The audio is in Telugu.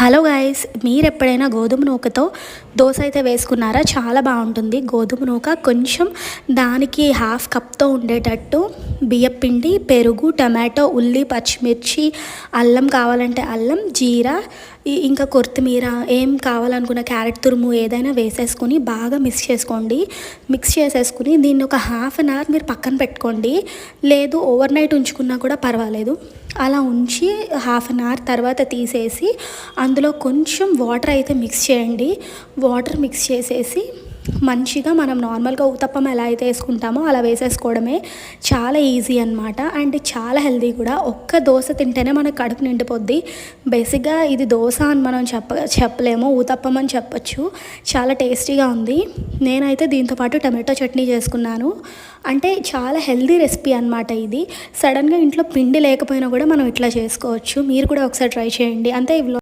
హలో గైస్, మీరు ఎప్పుడైనా గోధుమ నూకతో దోశ అయితే వేసుకున్నారా? చాలా బాగుంటుంది. గోధుమ నూక కొంచెం దానికి హాఫ్ కప్తో ఉండేటట్టు బియ్యపిండి, పెరుగు, టమాటో, ఉల్లి, పచ్చిమిర్చి, అల్లం కావాలంటే అల్లం, జీరా, ఇంకా కొత్తిమీర, ఏం కావాలనుకున్న క్యారెట్ తురుము ఏదైనా వేసేసుకొని బాగా మిక్స్ చేసుకోండి. మిక్స్ చేసేసుకుని దీన్ని ఒక హాఫ్ అన్ అవర్ మీరు పక్కన పెట్టుకోండి. లేదు ఓవర్ నైట్ ఉంచుకున్నా కూడా పర్వాలేదు. అలా ఉంచి హాఫ్ అన్ అవర్ తర్వాత తీసేసి అందులో కొంచెం వాటర్ అయితే మిక్స్ చేయండి. వాటర్ మిక్స్ చేసేసి మంచిగా మనం నార్మల్గా ఊతప్పం ఎలా అయితే వేసుకుంటామో అలా వేసేసుకోవడమే. చాలా ఈజీ అనమాట. అండ్ చాలా హెల్దీ కూడా. ఒక్క దోశ తింటేనే మనకు కడుపు నిండిపోద్ది. బేసిక్గా ఇది దోశ అని మనం చెప్పలేము, ఊతప్పం అని చెప్పచ్చు. చాలా టేస్టీగా ఉంది. నేనైతే దీంతోపాటు టమాటో చట్నీ చేసుకున్నాను. అంటే చాలా హెల్దీ రెసిపీ అనమాట ఇది. సడన్గా ఇంట్లో పిండి లేకపోయినా కూడా మనం ఇట్లా చేసుకోవచ్చు. మీరు కూడా ఒకసారి ట్రై చేయండి. అంతే.